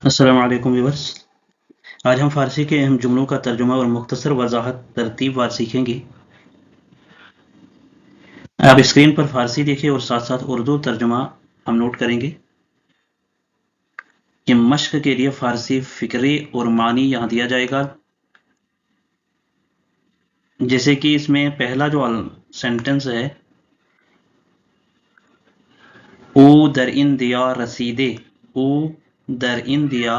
अस्सलाम वालेकुम व्यूअर्स। आज हम फ़ारसी के अहम जुमलों का तर्जुमा और मुख्तसर वजाहत तरतीब वार सीखेंगे। आप स्क्रीन पर फ़ारसी देखिए और साथ साथ उर्दू तर्जुमा हम नोट करेंगे कि मश्क के लिए फ़ारसी फ़िक्रे और मानी यहाँ दिया जाएगा। जैसे कि इसमें पहला जो सेंटेंस है, ओ दर इन दिया रसीदे, ओ दर इन दिया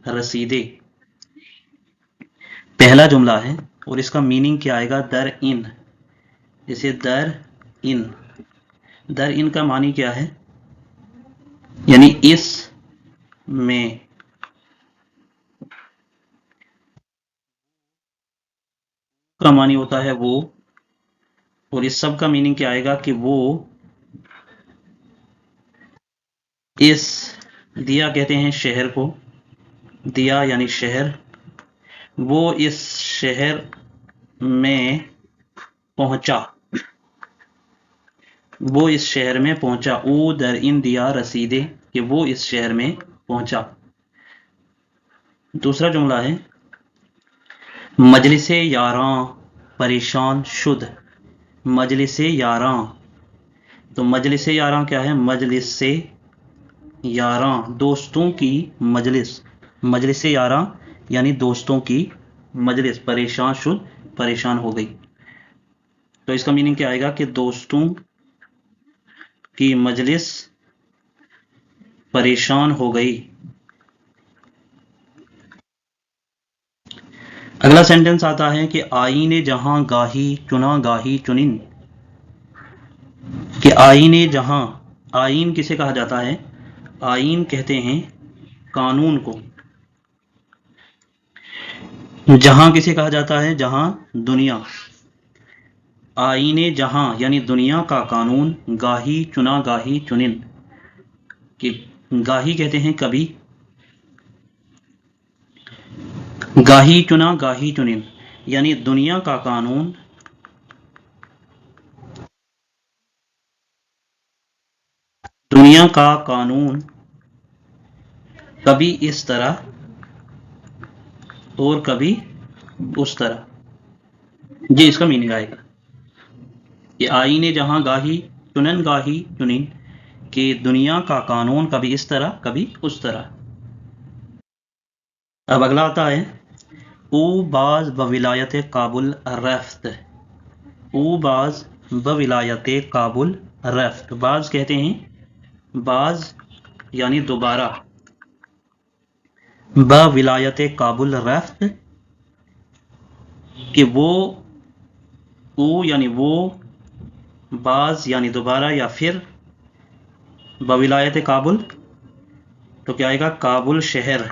रसीदे पहला जुमला है और इसका मीनिंग क्या आएगा? दर इन। जैसे दर इन का मानी क्या है? यानी इस में। का मानी होता है वो, और इस सब का मीनिंग क्या आएगा कि वो इस, दिया कहते हैं शहर को, दिया यानी शहर, वो इस शहर में पहुंचा, वो इस शहर में पहुंचा। ओ दर इन दिया रसीदे, कि वो इस शहर में पहुंचा। दूसरा जुमला है मजलिसे यारां परेशान शुद, मजलिसे यारां। तो मजलिसे यारां क्या है? मजलिसे यारां दोस्तों की मजलिस, मजलिसे यारां यानी दोस्तों की मजलिस। परेशान शुद, परेशान हो गई। तो इसका मीनिंग क्या आएगा कि दोस्तों की मजलिस परेशान हो गई। अगला सेंटेंस आता है कि आईने जहां गाही चुना गाही चुनिन, कि आईने जहां, आईन किसे कहा जाता है? आईन कहते हैं कानून को। जहां किसे कहा जाता है? जहां दुनिया। आईने जहां यानी दुनिया का कानून, गाही चुना गाही चुनिन, कि गाही कहते हैं कभी, गाही चुना गाही चुनिन यानी दुनिया का कानून दुनिया का कानून कभी इस तरह और कभी उस तरह। ये इसका मीनिंग आएगा कि आईने जहां गाही चुनन गाही चुनिन, कि दुनिया का कानून कभी इस तरह कभी उस तरह। अब अगला आता है ओ बाज बविलायत काबुल रफ्त, ओ बाज बविलायत काबुल रफ्त। बाज कहते हैं, बाज यानी दोबारा, बविलायत काबुल रफ्त, कि वो, ओ यानी वो, बाज यानी दोबारा या फिर, बविलायत काबुल तो क्या आएगा? काबुल शहर,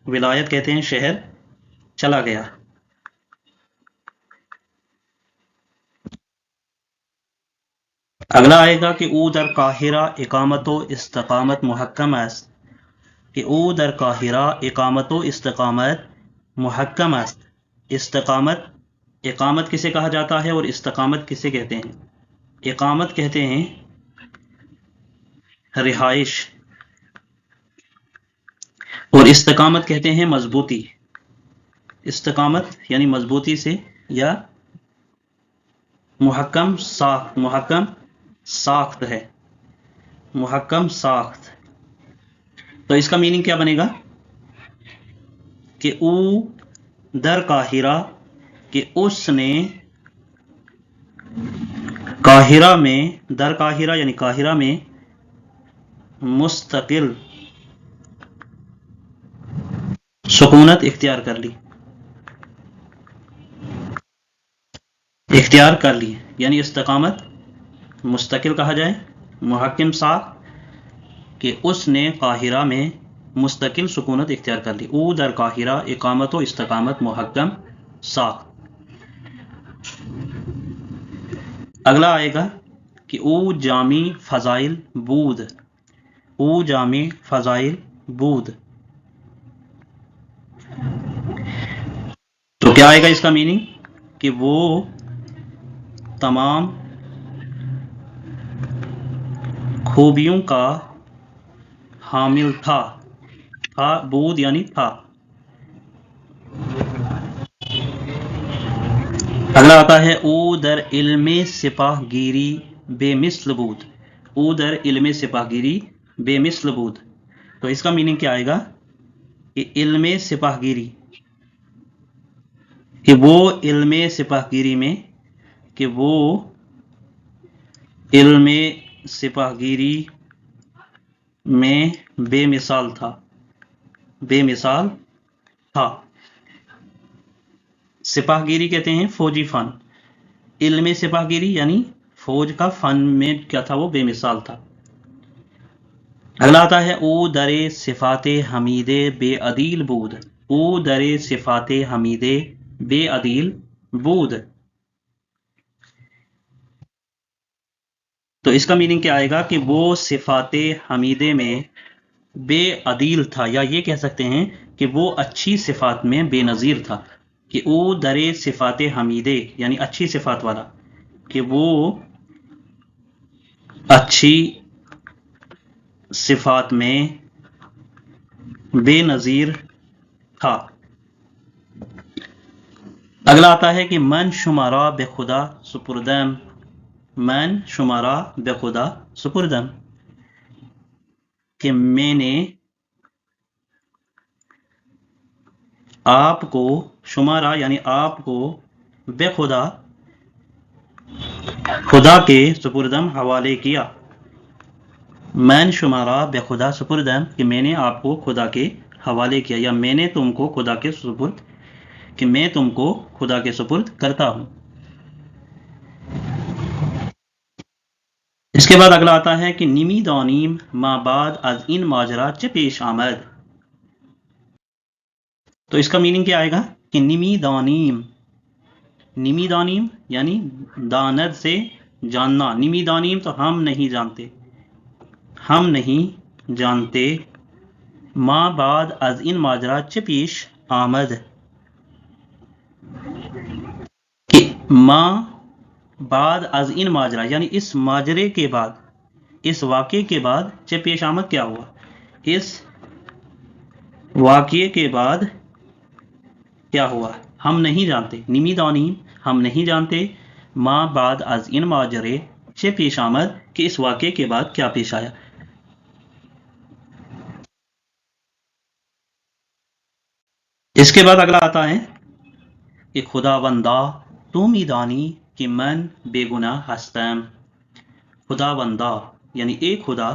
विलायत कहते हैं शहर, चला गया। अगला आएगा कि ऊ दर काहिरा इकामतो इस्तकामत मुहक्कम است, कि ऊ दर काहिरा इकामतो इस्तकामत मुहक्कम است। इस्तकामत, इकामत किसे कहा जाता है और इस्तकामत किसे कहते हैं? इकामत कहते हैं रिहाइश, और इस्तकामत कहते हैं मजबूती। इस्तकामत यानी मजबूती से, या मुहक्कम साख्त, मुहक्कम साख्त है, मुहक्कम साख्त। तो इसका मीनिंग क्या बनेगा कि ऊ दर काहिरा, कि उसने काहिरा में, दर काहिरा यानी काहिरा में, मुस्तकिल सुकूनत इख्तियार कर ली, इख्तियार कर ली यानी इस्तकामत मुस्तकिल कहा जाए, मुहक्किम साख, कि उसने काहिरा में मुस्तकिल सुकूनत इख्तियार कर ली। ऊ दर काहिरा इकामत व इस्तकामत मुहक्कम साख। अगला आएगा कि ऊ जामी फजाइल बूद, ऊ जामी फजाइल बूद। तो क्या आएगा इसका मीनिंग? कि वो तमाम खूबियों का हामिल था, फा बूद यानी था। अगला आता है ओ दर इल्मे सिपाहगीरी बेमिस्ल बूद। ओ दर इल्मे सिपाहगीरी बेमिस्ल बूद। तो इसका मीनिंग क्या आएगा कि इल्मे सिपाहगीरी, कि वो इल्मे सिपाहगीरी में, कि वो इल्मे सिपाहगीरी में बेमिसाल था, बेमिसाल था। सिपाहगीरी कहते हैं फौजी फन, इल्मे सिपाहगीरी यानी फौज का फन में क्या था, वो बेमिसाल था। अगला आता है ओ दरे सिफाते हमीदे बेअदील बूद। ओ दरे सिफाते हमीदे बेअदील बूद। तो इसका मीनिंग क्या आएगा कि वो सिफाते हमीदे में बेअदील था, या ये कह सकते हैं कि वो अच्छी सिफात में बेनज़ीर था। कि ओ दरे सिफाते हमीदे यानी अच्छी सिफात वाला, कि वो अच्छी सिफात में बेनज़ीर था। अगला आता है कि मन शुमारा बेखुदा सुपुर्दम। मन शुमारा बेखुदा सुपुर्दम, कि मैंने आपको, शुमारा यानी आपको, बेखुदा खुदा के सुपुर्दम हवाले किया। मैन शुमारा बेखुदा सुपुर्दम, कि मैंने आपको खुदा के हवाले किया, या मैंने तुमको खुदा के सुपुर्द, कि मैं तुमको खुदा के सुपुर्द करता हूं। इसके बाद अगला आता है कि निमी दानीम माबाद अज इन माजरा च पेश आमद। तो इसका मीनिंग क्या आएगा कि निमी दानीम, निमी दानीम यानी दानद से जानना, निमी दानीम तो हम नहीं जानते, हम नहीं जानते, माँ बाद अज इन माजरा च पेश आमद, कि माँ बाद अज इन माजरा यानी इस माजरे के बाद, इस वाक़े के बाद, च पेश आमद क्या हुआ, इस वाक़े के बाद क्या हुआ, हम नहीं जानते। निमी दानीम हम नहीं जानते, माँ बाद अज इन माजरे च पेश आमद, कि इस वाक़े के बाद क्या पेश आया। इसके बाद अगला आता है कि खुदावंदा तुम ही दानी कि मन बेगुनाह हस्तम। खुदावंदा यानी एक खुदा,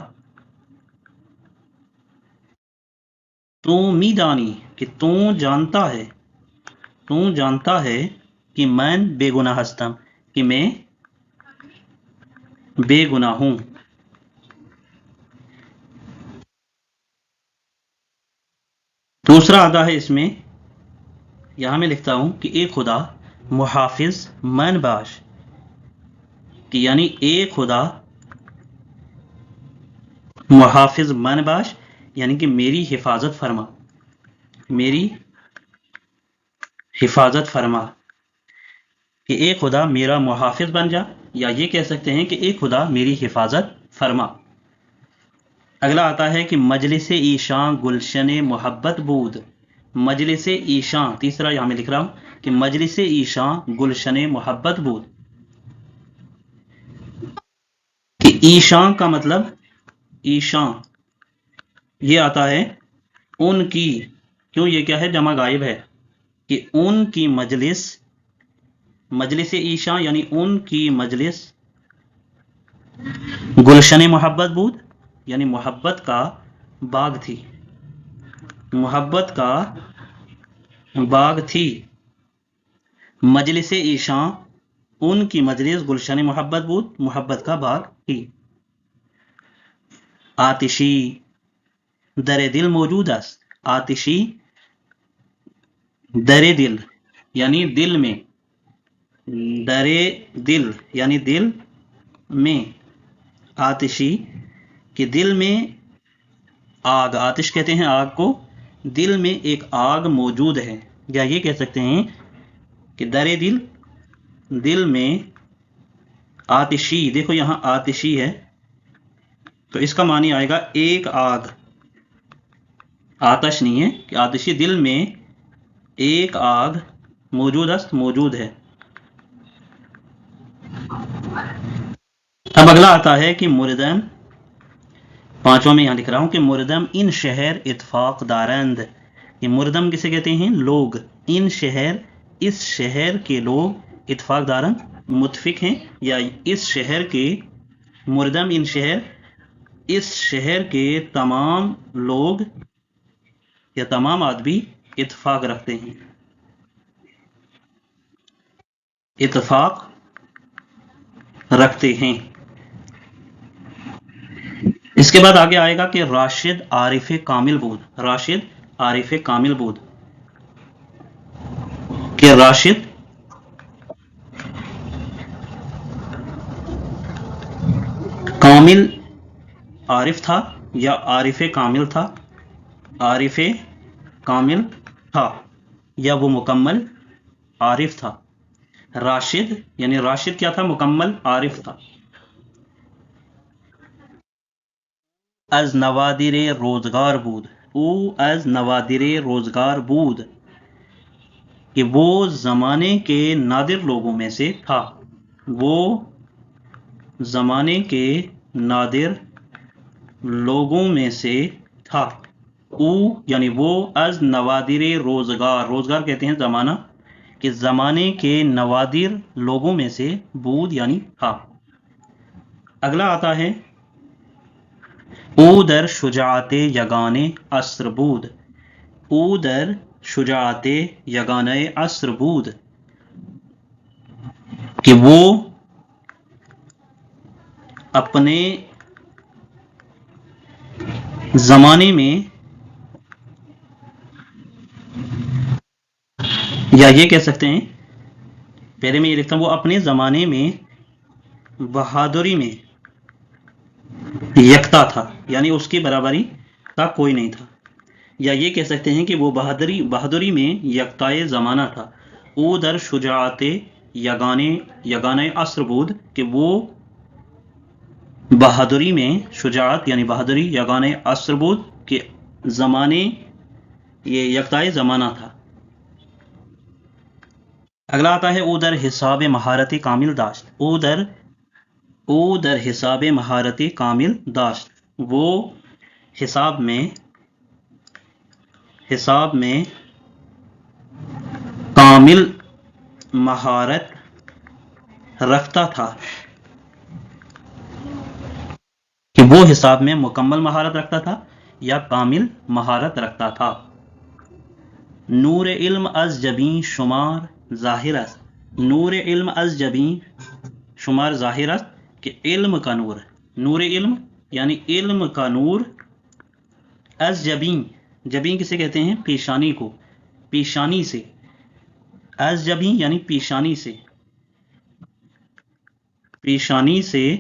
तू मीदानी कि तू जानता है, तू जानता है, कि मैं बेगुनाह हस्तम कि मैं बेगुनाह हूं। दूसरा आता है इसमें, यहां मैं लिखता हूं कि एक खुदा मुहाफिज मन बाश, कि यानी एक खुदा मुहाफिज मन बाश यानी कि मेरी हिफाजत फरमा, मेरी हिफाजत फरमा, कि एक खुदा मेरा मुहाफिज बन जा, या ये कह सकते हैं कि एक खुदा मेरी हिफाजत फरमा। अगला आता है कि मजलिस ईशां गुलशन मोहब्बत बूद। मजलिस ईशां, तीसरा यहां मैं लिख रहा हूं कि मजलिस ईशां गुलशन मोहब्बत बूद, कि ईशां का मतलब, ईशां ये आता है उनकी, क्यों ये क्या है, जमा गायब है, कि उनकी मजलिस, मजलिस ईशां यानी उनकी मजलिस, गुलशन मोहब्बत बूद यानी मोहब्बत का बाग थी, मोहब्बत का बाग थी। मजलिस ईशां उनकी मजलिस, गुलशन मोहब्बत बूद मोहब्बत का बाग थी। आतिशी दरे दिल मौजूद है। आतिशी दरे दिल यानी दिल में, दरे दिल यानी दिल में, आतिशी कि दिल में आग, आतिश कहते हैं आग को, दिल में एक आग मौजूद है, या ये कह सकते हैं कि दरे दिल, दिल में आतिशी, देखो यहां आतिशी है तो इसका मानी आएगा एक आग, آتش نہیں ہے کہ آتشی دل میں ایک آگ موجود است، موجود ہے. اب اگلا آتا ہے کہ مردم، پانچواں میں یہاں لکھ رہا ہوں کہ مردم ان شہر اتفاق دارند. یہ مردم کسے کہتے ہیں؟ لوگ. ان شہر، اس شہر کے لوگ، اتفاق دارند متفق ہیں، یا اس شہر کے، مردم ان شہر، اس شہر کے تمام لوگ یا تمام آدمی اتفاق رکھتے ہیں. اتفاق رکھتے ہیں. اس کے بعد آگے آئے گا کہ راشد عارف کامل بود. راشد عارف کامل بود، کہ راشد کامل عارف تھا یا عارف کامل تھا؟ عارف کامل تھا یا وہ مکمل عارف تھا. راشد یعنی راشد کیا تھا؟ مکمل عارف تھا. از نوادر روزگار بود. او از نوادر روزگار بود، کہ وہ زمانے کے نادر لوگوں میں سے تھا. وہ زمانے کے نادر لوگوں میں سے تھا. او یعنی وہ، از نوادر روزگار، روزگار کہتے ہیں زمانہ، کہ زمانے کے نوادر لوگوں میں سے بود یعنی تھا. اگلا آتا ہے او در شجاعت یگانه عصر بود. او در شجاعت یگانه عصر بود، کہ وہ اپنے زمانے میں، یا یہ کہہ سکتے ہیں، پہلے میں یہ لکھتا ہوں، وہ اپنے زمانے میں بہادری میں یکتا تھا، یعنی اس کی برابری کا کوئی نہیں تھا. یا یہ کہہ سکتے ہیں کہ وہ بہادری میں یکتائے زمانہ تھا. او در شجاعت یگانہ عصر بود، کہ وہ بہادری میں، شجاعت یعنی بہادری، یگانہ عصر بود، کہ زمانے، یہ یکتائے زمانہ تھا. اگلا آتا ہے او در حساب مہارت کامل داشت. او در حساب مہارت کامل داشت، وہ حساب میں کامل مہارت رکھتا تھا، کہ وہ حساب میں مکمل مہارت رکھتا تھا یا کامل مہارت رکھتا تھا. نور علم از جبیں شمار ظاہر است. نور علم از جبیں شمار ظاہر است، کہ علم کا نور، نور علم یعنی علم کا نور، از جبیں، جبیں کسے کہتے ہیں؟ پیشانی کو، پیشانی سے. از جبیں یعنی پیشانی سے، پیشانی سے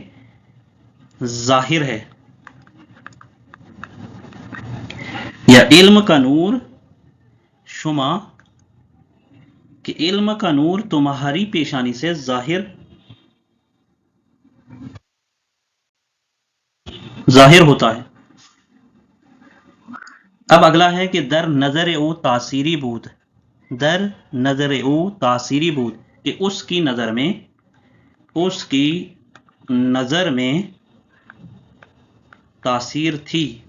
ظاہر ہے. یا علم کا نور شما، کہ علم کا نور تمہاری پیشانی سے ظاہر ہوتا ہے. اب اگلا ہے کہ در نظر او تاثیری بود. در نظر او تاثیری بود، کہ اس کی نظر میں تاثیر تھی.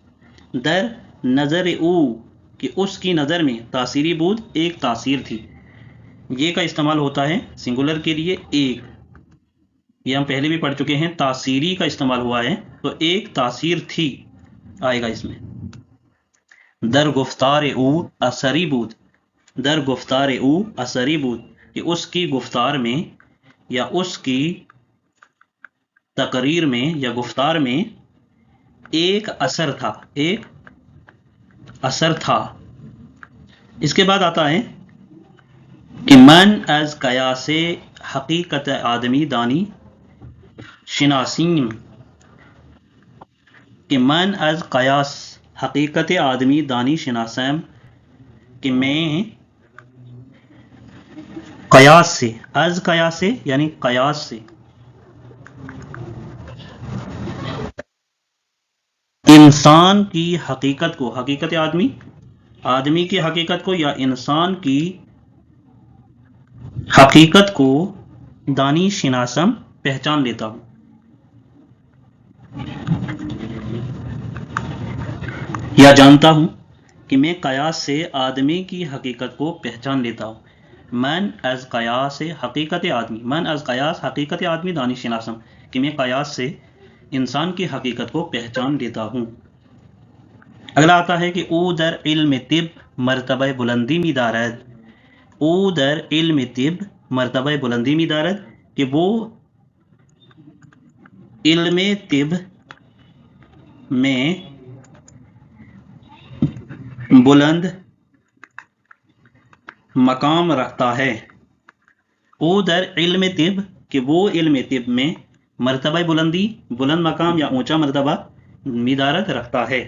در نظر او، کہ اس کی نظر میں، تاثیری بود ایک تاثیر تھی. یہ کا استعمال ہوتا ہے سنگولر کے لیے ایک، یہ ہم پہلے بھی پڑھ چکے ہیں. تاثیری کا استعمال ہوا ہے تو ایک تاثیر تھی آئے گا اس میں. در گفتار او اثری بود. در گفتار او اثری بود، کہ اس کی گفتار میں یا اس کی تقریر میں یا گفتار میں ایک اثر تھا، ایک اثر تھا. اس کے بعد آتا ہے کہ من از قیاس حقیقت آدمی دانی شناسیم، کہ من از قیاس حقیقت آدمی دانی شناسم، کہ میں قیاس سے، از قیاس سے یعنی قیاس سے، انسان کی حقیقت کو، حقیقت آدمی आदमी की हकीकत को या इंसान की हकीकत को दानी शिनासम पहचान लेता हूं। या जानता हूं कि मैं कयास से आदमी की हकीकत को पहचान लेता हूं। मन अज कयास हकीकत आदमी, मन अज कयास हकीकत आदमी दानी शिनासम, कि मैं कयास से इंसान की हकीकत को पहचान लेता हूं। अगला आता है कि ओ दर इल्म तिब मरतबा बुलंदी में दारद। ओ दर इल्म तिब मरतबा बुलंदी में दारद, कि वो इल्म तिब में बुलंद मकाम रखता है। ओ दर इल्म तिब, कि वो इल्म तिब में मरतबा बुलंदी, बुलंद मकाम या ऊंचा मरतबा मिदारत रखता है।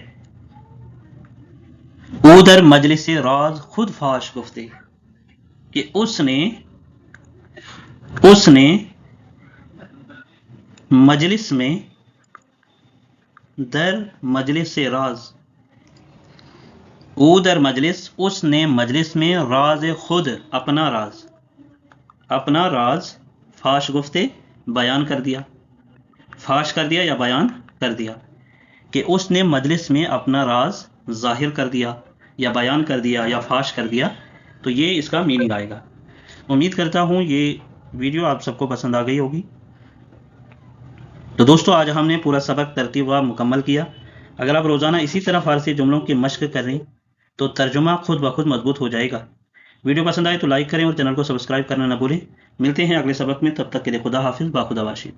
ओ दर मजलिस राज खुद फाश गुफ्ते, कि उसने मजलिस में, दर मजलिस राज, ओ दर मजलिस, उसने मजलिस में राज खुद, अपना राज फाश गुफ्ते बयान कर दिया, फाश कर दिया या बयान कर दिया, कि उसने मजलिस में अपना राज जाहिर कर दिया या बयान कर दिया या फाश कर दिया। तो ये इसका मीनिंग आएगा। उम्मीद करता हूँ ये वीडियो आप सबको पसंद आ गई होगी। तो दोस्तों आज हमने पूरा सबक तरतीबवार मुकम्मल किया। अगर आप रोज़ाना इसी तरह फारसी जुमलों की मश्क करें तो तर्जुमा खुद ब खुद मजबूत हो जाएगा। वीडियो पसंद आए तो लाइक करें और चैनल को सब्सक्राइब करना न भूलें। मिलते हैं अगले सबक में, तब तक के लिए खुदा हाफिज़, बाखुदा वाशिद।